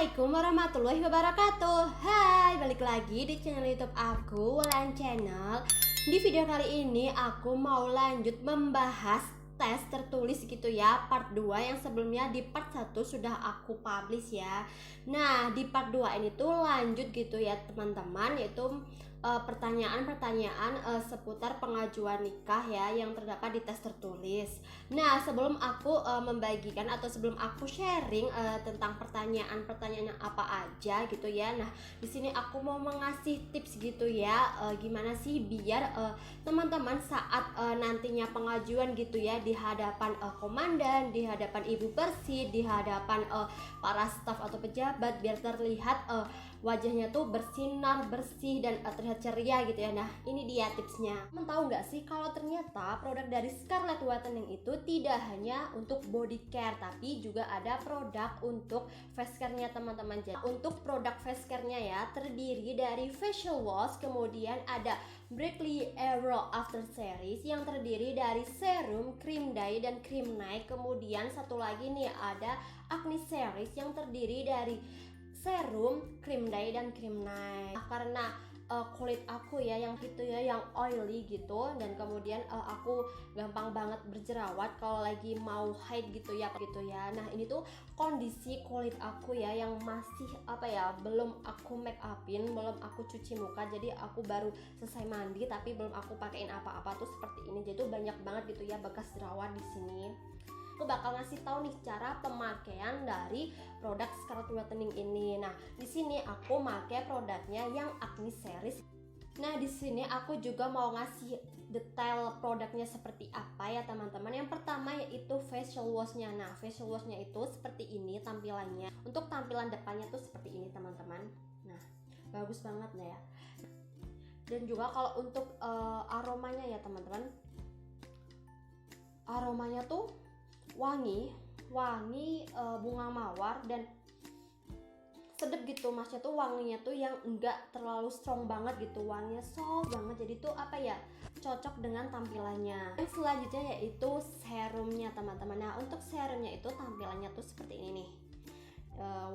Assalamualaikum warahmatullahi wabarakatuh. Hai, balik lagi di channel YouTube aku, Wulan Channel. Di video kali ini aku mau lanjut membahas tes tertulis gitu ya, part 2 yang sebelumnya di part 1 sudah aku publish ya. Nah, di part 2 ini tuh lanjut gitu ya teman-teman, yaitu pertanyaan-pertanyaan seputar pengajuan nikah ya yang terdapat di tes tertulis. Nah, sebelum aku membagikan atau sebelum aku sharing tentang pertanyaan-pertanyaan yang apa aja gitu ya. Nah, di sini aku mau mengasih tips gitu ya, gimana sih biar teman-teman saat nantinya pengajuan gitu ya di hadapan komandan, di hadapan ibu persi, di hadapan para staf atau pejabat, biar terlihat wajahnya tuh bersinar, bersih, dan terlihat ceria gitu ya. Nah, ini dia tipsnya. Teman tahu nggak sih kalau ternyata produk dari Scarlett Whitening itu tidak hanya untuk body care, tapi juga ada produk untuk face care-nya teman-teman. Jadi untuk produk face care-nya ya terdiri dari facial wash, kemudian ada Brightly Aero After Series yang terdiri dari serum, cream dye, dan cream night. Kemudian satu lagi nih ada Acne Series yang terdiri dari serum, cream dye, dan cream night. Karena kulit aku ya yang gitu ya, yang oily gitu, dan kemudian aku gampang banget berjerawat kalau lagi mau haid gitu ya. Nah, ini tuh kondisi kulit aku ya yang masih belum aku make upin, belum aku cuci muka. Jadi aku baru selesai mandi tapi belum aku pakein apa-apa tuh seperti ini. Jadi tuh banyak banget gitu ya bekas jerawat di sini. Aku bakal ngasih tahu nih cara pemakaian dari produk Scarlett Whitening ini. Nah, di sini aku pakai produknya yang Acne Series. Nah, di sini aku juga mau ngasih detail produknya seperti apa ya teman-teman. Yang pertama yaitu facial wash-nya. Nah, facial wash-nya itu seperti ini tampilannya. Untuk tampilan depannya tuh seperti ini teman-teman. Nah, bagus banget ya. Dan juga kalau untuk aromanya ya teman-teman, aromanya tuh wangi bunga mawar dan sedep gitu. Maksudnya tuh wanginya tuh yang enggak terlalu strong banget gitu, wanginya soft banget. Jadi tuh cocok dengan tampilannya. Yang selanjutnya yaitu serumnya teman-teman. Nah, untuk serumnya itu tampilannya tuh seperti ini nih,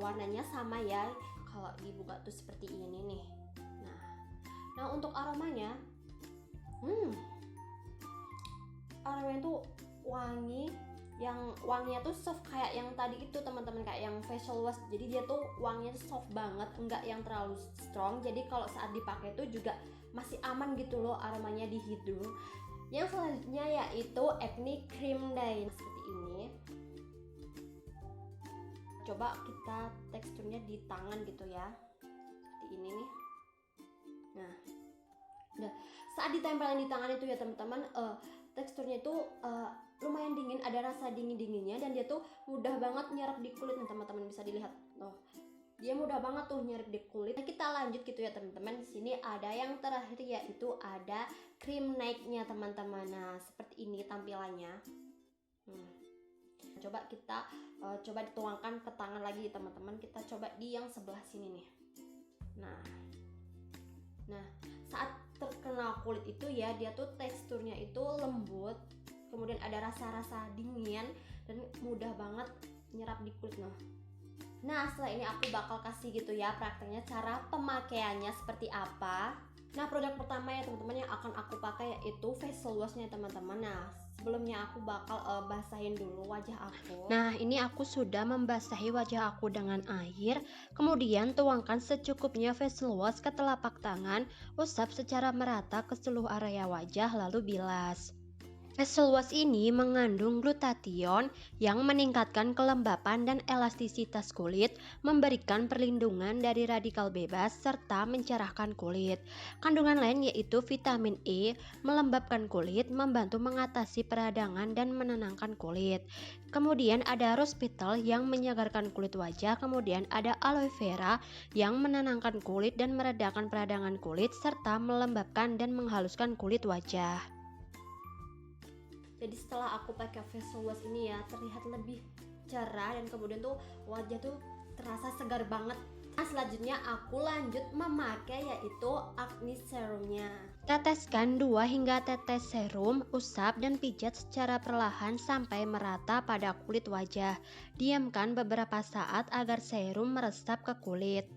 warnanya sama ya, kalau dibuka tuh seperti ini nih. Nah untuk aromanya aromanya tuh wangi, yang wanginya tuh soft kayak yang tadi itu teman-teman, kayak yang facial wash. Jadi dia tuh wanginya tuh soft banget, enggak yang terlalu strong. Jadi kalau saat dipakai tuh juga masih aman gitu loh aromanya di hidung. Yang selanjutnya yaitu Acne Cream Dye seperti ini. Coba kita teksturnya di tangan gitu ya, seperti ini nih. Nah, saat ditempelin di tangan itu ya teman-teman, teksturnya itu lumayan dingin, ada rasa dingin-dinginnya, dan dia tuh mudah banget nyerap di kulit nih teman-teman, bisa dilihat. Dia mudah banget tuh nyerap di kulit. Nah, kita lanjut gitu ya teman-teman. Di sini ada yang terakhir yaitu ada cream night-nya teman-teman. Nah, seperti ini tampilannya. Coba kita coba dituangkan ke tangan lagi teman-teman. Kita coba di yang sebelah sini nih. Nah, saat terkena kulit itu ya, dia tuh teksturnya itu lembut, kemudian ada rasa-rasa dingin dan mudah banget nyerap di kulit. Nah, setelah ini aku bakal kasih gitu ya prakteknya cara pemakaiannya seperti apa. Nah, produk pertama ya teman-teman yang akan aku pakai yaitu facial wash-nya teman-teman. Nah, sebelumnya aku bakal basahin dulu wajah aku. Nah, ini aku sudah membasahi wajah aku dengan air. Kemudian tuangkan secukupnya facial wash ke telapak tangan, usap secara merata ke seluruh area wajah lalu bilas. Facial wash ini mengandung glutathione yang meningkatkan kelembapan dan elastisitas kulit, memberikan perlindungan dari radikal bebas, serta mencerahkan kulit. Kandungan lain yaitu vitamin E, melembabkan kulit, membantu mengatasi peradangan dan menenangkan kulit. Kemudian ada rose petal yang menyegarkan kulit wajah, kemudian ada aloe vera yang menenangkan kulit dan meredakan peradangan kulit, serta melembabkan dan menghaluskan kulit wajah. Jadi setelah aku pakai facial wash ini ya, terlihat lebih cerah dan kemudian tuh wajah tuh terasa segar banget. Nah, selanjutnya aku lanjut memakai yaitu Acne serumnya. Teteskan 2 hingga tetes serum, usap dan pijat secara perlahan sampai merata pada kulit wajah. Diamkan beberapa saat agar serum meresap ke kulit.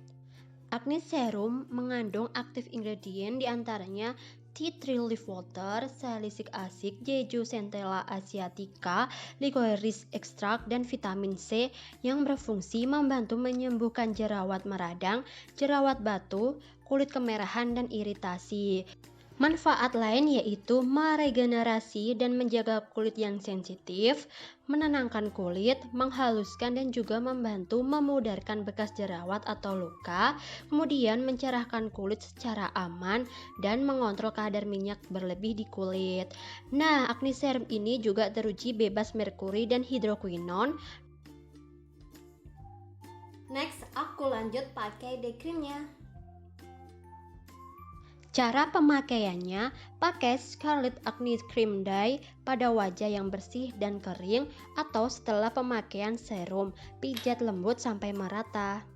Acne Serum mengandung aktif ingredient diantaranya tea tree leaf water, salicylic acid, jeju centella asiatica, licorice extract, dan vitamin C yang berfungsi membantu menyembuhkan jerawat meradang, jerawat batu, kulit kemerahan, dan iritasi. Manfaat lain yaitu meregenerasi dan menjaga kulit yang sensitif, menenangkan kulit, menghaluskan dan juga membantu memudarkan bekas jerawat atau luka, kemudian mencerahkan kulit secara aman dan mengontrol kadar minyak berlebih di kulit. Nah, Acne Serum ini juga teruji bebas merkuri dan hidroquinon. Next, aku lanjut pakai day creamnya. Cara pemakaiannya, pakai Scarlet Acne Cream Dye pada wajah yang bersih dan kering atau setelah pemakaian serum, pijat lembut sampai merata.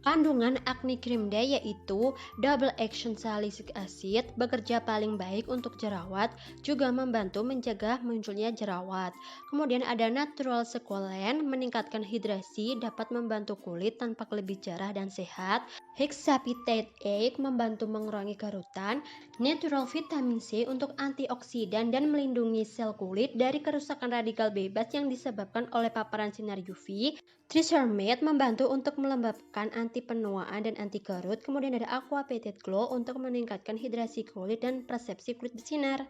Kandungan acne cream dye yaitu double action salicylic acid bekerja paling baik untuk jerawat, juga membantu mencegah munculnya jerawat. Kemudian ada natural sequolen meningkatkan hidrasi, dapat membantu kulit tampak lebih cerah dan sehat. Hexapitate A membantu mengurangi kerutan. Natural vitamin C untuk antioksidan dan melindungi sel kulit dari kerusakan radikal bebas yang disebabkan oleh paparan sinar UV. Tricermate membantu untuk melembabkan anti penuaan dan anti kerut. Kemudian ada Aqua Petite Glow untuk meningkatkan hidrasi kulit dan persepsi kulit bersinar.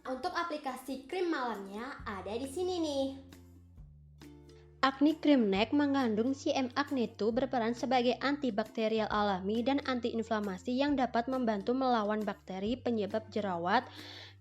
Untuk aplikasi krim malamnya ada di sini nih. Acne Cream Neck mengandung CM Acne 2 berperan sebagai antibakterial alami dan antiinflamasi yang dapat membantu melawan bakteri penyebab jerawat.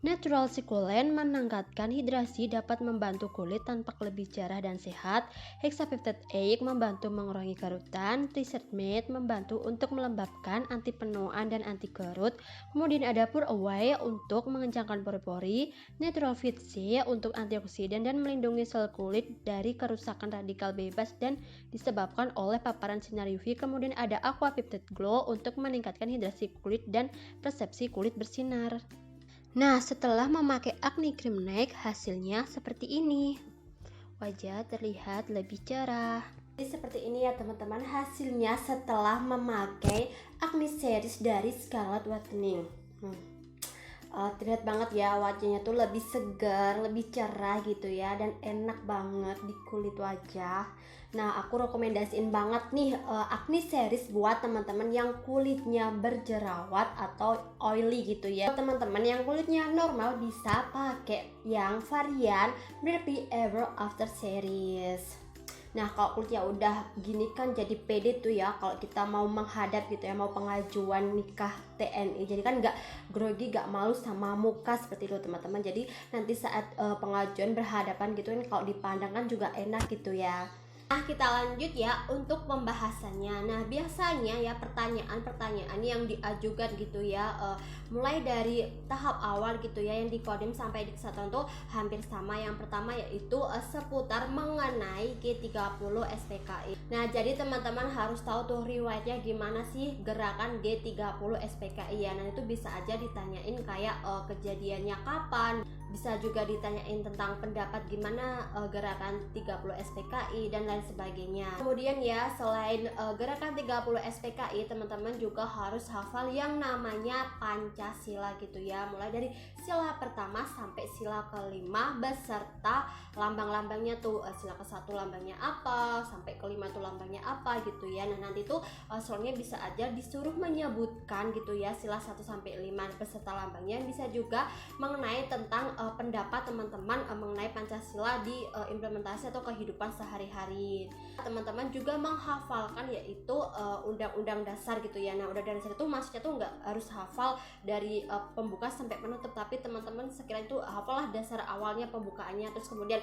Natural Sequolen meningkatkan hidrasi, dapat membantu kulit tampak lebih cerah dan sehat. Hexapeptide A membantu mengurangi kerutan. Tricermate membantu untuk melembabkan, anti penuaan dan anti kerut. Kemudian ada Pore Away untuk mengencangkan pori-pori. Natural Fit C untuk antioksidan dan melindungi sel kulit dari kerusakan radikal bebas dan disebabkan oleh paparan sinar UV. Kemudian ada Aqua Peptide Glow untuk meningkatkan hidrasi kulit dan persepsi kulit bersinar. Nah, setelah memakai Acne Cream Neck, hasilnya seperti ini. Wajah terlihat lebih cerah. Jadi seperti ini ya teman-teman hasilnya setelah memakai Acne Series dari Scarlett Whitening. Terlihat banget ya wajahnya tuh lebih segar, lebih cerah gitu ya, dan enak banget di kulit wajah. Nah, aku rekomendasiin banget nih Acne Series buat teman-teman yang kulitnya berjerawat atau oily gitu ya. Teman-teman yang kulitnya normal bisa pakai yang varian Beauty Ever After Series. Nah, kalau kulitnya udah gini kan jadi pede tuh ya kalau kita mau menghadap gitu ya, mau pengajuan nikah TNI. Jadi kan nggak grogi, nggak malu sama muka seperti itu teman-teman. Jadi nanti saat pengajuan berhadapan gitu kan kalau dipandang kan juga enak gitu ya. Nah, kita lanjut ya untuk pembahasannya. Nah, biasanya ya pertanyaan-pertanyaan yang diajukan gitu ya, mulai dari tahap awal gitu ya yang dikodim sampai di kesatuan tuh hampir sama. Yang pertama yaitu seputar mengenai G30 SPKI. Nah, jadi teman-teman harus tahu tuh riwayatnya gimana sih gerakan G30 SPKI ya. Nah, itu bisa aja ditanyain kayak kejadiannya kapan. Bisa juga ditanyain tentang pendapat gimana gerakan 30 SPKI dan lain sebagainya. Kemudian ya selain gerakan 30 SPKI, teman-teman juga harus hafal yang namanya Pancasila gitu ya. Mulai dari sila pertama sampai sila kelima beserta lambang-lambangnya tuh, sila ke-1 lambangnya apa, sampai kelima tuh lambangnya apa gitu ya. Nah, nanti tuh soalnya bisa aja disuruh menyebutkan gitu ya sila 1 sampai 5 beserta lambangnya. Bisa juga mengenai tentang pendapat teman-teman mengenai Pancasila di implementasi atau kehidupan sehari-hari. Teman-teman juga menghafalkan yaitu undang-undang dasar gitu ya. Nah, undang-undang dasar itu maksudnya tuh nggak harus hafal dari pembuka sampai penutup, tapi teman-teman sekiranya itu hafallah dasar awalnya, pembukaannya, terus kemudian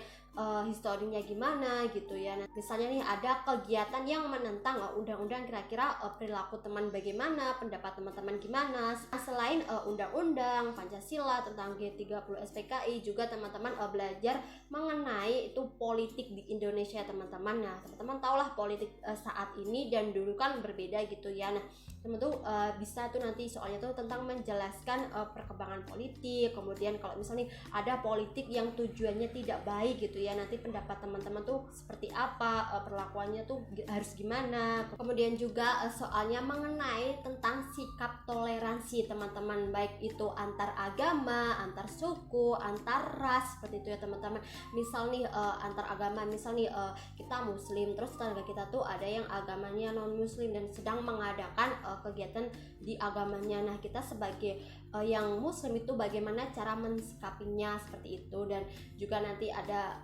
historinya gimana gitu ya. Nah, misalnya nih ada kegiatan yang menentang undang-undang, kira-kira perilaku teman bagaimana, pendapat teman-teman gimana. Nah, selain undang-undang Pancasila tentang G30 SPKI PKI, juga teman-teman belajar mengenai itu politik di Indonesia ya teman-teman. Nah teman-teman tahulah politik saat ini dan dulu kan berbeda gitu ya. Nah teman tuh bisa tuh nanti soalnya tuh tentang menjelaskan perkembangan politik, kemudian kalau misalnya ada politik yang tujuannya tidak baik gitu ya, nanti pendapat teman-teman tuh seperti apa, perlakuannya tuh harus gimana. Kemudian juga soalnya mengenai tentang sikap toleransi teman-teman, baik itu antar agama, antar suku, antar ras, seperti itu ya teman-teman. Misal nih antar agama, misal nih kita muslim, terus tetangga kita tuh ada yang agamanya non muslim dan sedang mengadakan kegiatan di agamanya. Nah kita sebagai yang muslim itu bagaimana cara mensikapinya, seperti itu. Dan juga nanti ada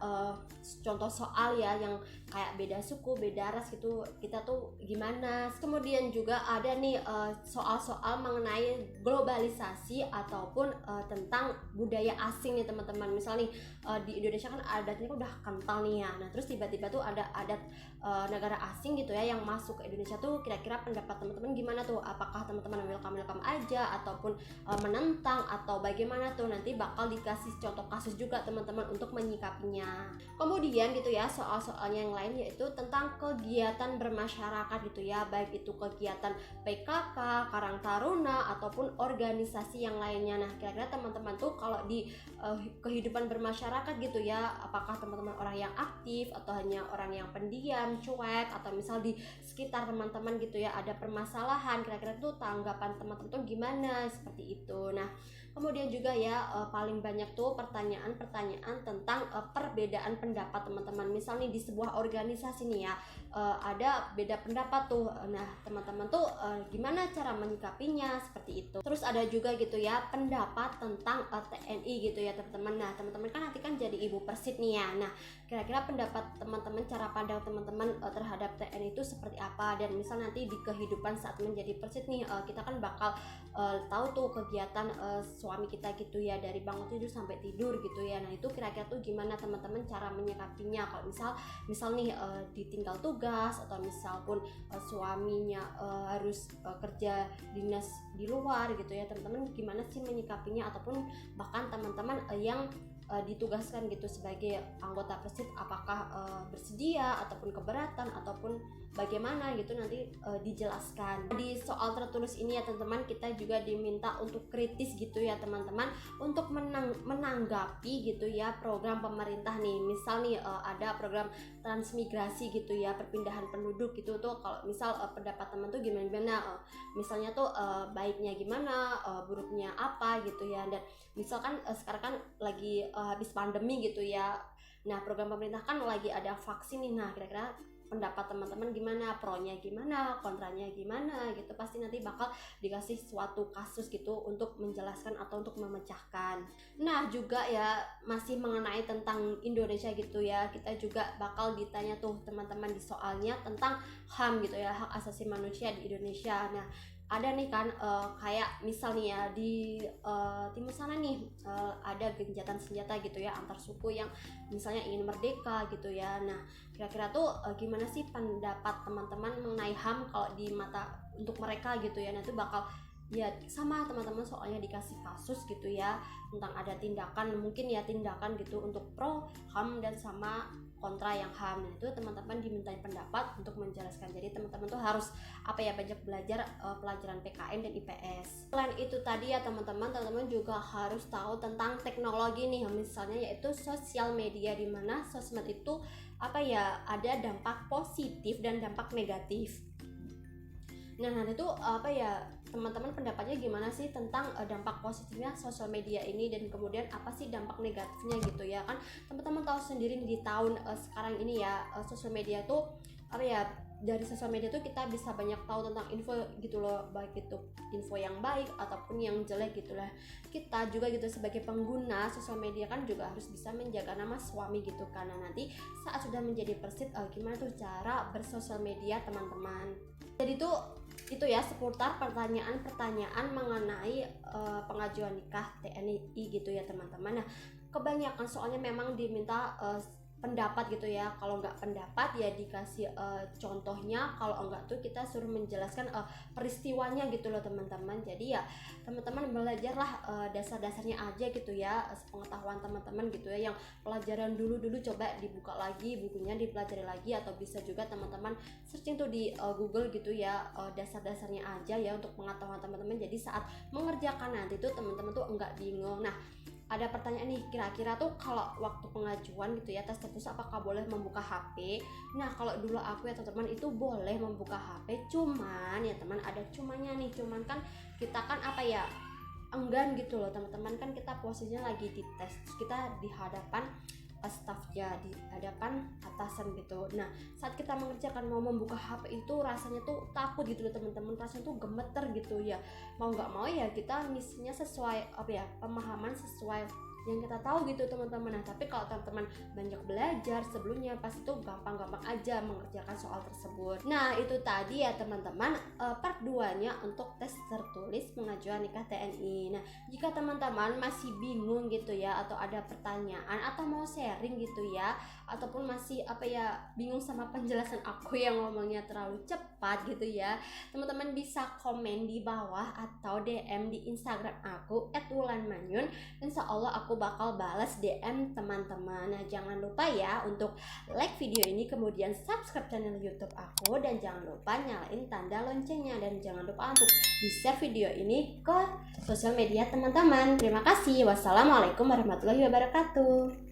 contoh soal ya yang kayak beda suku, beda ras gitu, kita tuh gimana. Kemudian juga ada nih soal-soal mengenai globalisasi ataupun tentang budaya asing nih teman-teman. Misalnya di Indonesia kan adatnya udah kental nih ya, nah terus tiba-tiba tuh ada adat negara asing gitu ya yang masuk ke Indonesia tuh, kira-kira pendapat teman-teman gimana tuh? Apakah teman-teman welcome aja ataupun menentang atau bagaimana tuh? Nanti bakal dikasih contoh kasus juga teman-teman untuk menyikapinya. Kemudian gitu ya soal-soalnya yang lain yaitu tentang kegiatan bermasyarakat gitu ya, baik itu kegiatan PKK, Karang Taruna ataupun organisasi yang lainnya. Nah kira-kira teman-teman tuh kalau di kehidupan bermasyarakat gitu ya, apakah teman-teman orang yang aktif atau hanya orang yang pendiam, cuek, atau misal di sekitar teman-teman gitu ya ada permasalahan, kira-kira tuh tanggapan teman-teman tuh gimana, seperti itu. Nah kemudian juga ya paling banyak tuh pertanyaan-pertanyaan tentang perbedaan pendapat teman-teman. Misalnya di sebuah organisasi nih ya ada beda pendapat tuh, nah teman-teman tuh gimana cara menyikapinya, seperti itu. Terus ada juga gitu ya pendapat tentang TNI gitu ya teman-teman. Nah teman-teman kan nanti kan jadi ibu Persib nih ya, nah kira-kira pendapat teman-teman, cara pandang teman-teman terhadap TNI itu seperti apa. Dan misal nanti di kehidupan saat menjadi Persib nih kita kan bakal tahu tuh kegiatan suami kita gitu ya, dari bangun tidur sampai tidur gitu ya. Nah itu kira-kira tuh gimana teman-teman cara menyikapinya kalau misal nih ditinggal tugas, atau misal pun suaminya harus kerja dinas di luar gitu ya teman-teman, gimana sih menyikapinya. Ataupun bahkan teman-teman yang ditugaskan gitu sebagai anggota Persib, apakah bersedia ataupun keberatan ataupun bagaimana gitu, nanti dijelaskan. Di soal tertulis ini ya teman-teman, kita juga diminta untuk kritis gitu ya teman-teman, untuk menanggapi gitu ya program pemerintah nih. Misal nih ada program transmigrasi gitu ya, perpindahan penduduk gitu tuh, kalau misal pendapat teman tuh gimana, misalnya tuh baiknya gimana, buruknya apa gitu ya. Dan misalkan sekarang kan lagi habis pandemi gitu ya, nah program pemerintah kan lagi ada vaksin nih. Nah kira-kira pendapat teman-teman gimana, pronya gimana, kontranya gimana gitu. Pasti nanti bakal dikasih suatu kasus gitu untuk menjelaskan atau untuk memecahkan. Nah juga ya masih mengenai tentang Indonesia gitu ya, kita juga bakal ditanya tuh teman-teman di soalnya tentang HAM gitu ya, hak asasi manusia di Indonesia. Nah ada nih kan kayak misal nih ya di timur sana nih ada gencatan senjata gitu ya antar suku yang misalnya ingin merdeka gitu ya. Nah kira-kira tuh gimana sih pendapat teman-teman mengenai HAM kalau di mata untuk mereka gitu ya. Nanti bakal ya sama teman-teman soalnya dikasih kasus gitu ya tentang ada tindakan, mungkin ya tindakan gitu untuk pro HAM dan sama kontra yang HAM. Nah itu teman-teman dimintain pendapat untuk menjelaskan. Jadi teman-teman tuh harus banyak belajar pelajaran PKN dan IPS. Selain itu tadi ya teman-teman juga harus tahu tentang teknologi nih, misalnya yaitu sosial media, di mana sosmed itu ada dampak positif dan dampak negatif. Nah nanti tuh teman-teman pendapatnya gimana sih tentang dampak positifnya sosial media ini, dan kemudian apa sih dampak negatifnya gitu ya. Kan teman-teman tahu sendiri di tahun sekarang ini ya, sosial media tuh dari sosial media tuh kita bisa banyak tahu tentang info gitu loh, baik itu info yang baik ataupun yang jelek gitu lah. Kita juga gitu sebagai pengguna sosial media kan juga harus bisa menjaga nama suami gitu, karena nanti saat sudah menjadi Persib gimana tuh cara bersosial media teman-teman. Jadi tuh itu ya seputar pertanyaan-pertanyaan mengenai pengajuan nikah TNI gitu ya teman-teman. Nah kebanyakan soalnya memang diminta pendapat gitu ya. Kalau nggak pendapat ya dikasih contohnya, kalau enggak tuh kita suruh menjelaskan peristiwanya gitu loh teman-teman. Jadi ya teman-teman belajarlah dasar-dasarnya aja gitu ya, sepengetahuan teman-teman gitu ya. Yang pelajaran dulu coba dibuka lagi bukunya, dipelajari lagi, atau bisa juga teman-teman searching tuh di Google gitu ya, dasar-dasarnya aja ya untuk pengetahuan teman-teman. Jadi saat mengerjakan nanti tuh teman-teman tuh enggak bingung. Nah, ada pertanyaan nih, kira-kira tuh kalau waktu pengajuan gitu ya tes tertulis apakah boleh membuka HP? Nah, kalau dulu aku ya teman-teman itu boleh membuka HP, cuman ya teman ada cumanya nih, cuman kan kita kan apa ya, enggan gitu loh teman-teman, kan kita posisinya lagi di tes, kita di hadapan stafnya, di hadapan atasan gitu. Nah, saat kita mengerjakan mau membuka HP itu rasanya tuh takut gitu loh teman-teman, rasanya tuh gemeter gitu ya. Mau nggak mau ya kita misinya sesuai apa ya, pemahaman sesuai yang kita tahu gitu teman-teman. Nah, tapi kalau teman-teman banyak belajar sebelumnya pasti tuh gampang-gampang aja mengerjakan soal tersebut. Nah, itu tadi ya teman-teman part 2-nya untuk tes tertulis pengajuan nikah TNI. Nah, jika teman-teman masih bingung gitu ya, atau ada pertanyaan atau mau sharing gitu ya, ataupun masih apa ya bingung sama penjelasan aku yang ngomongnya terlalu cepat gitu ya, teman-teman bisa komen di bawah atau DM di Instagram aku @wulanmanyun. Insya Allah aku bakal balas DM teman-teman. Nah, jangan lupa ya untuk like video ini, kemudian subscribe channel YouTube aku, dan jangan lupa nyalain tanda loncengnya, dan jangan lupa untuk di-share video ini ke sosial media teman-teman. Terima kasih. Wassalamualaikum warahmatullahi wabarakatuh.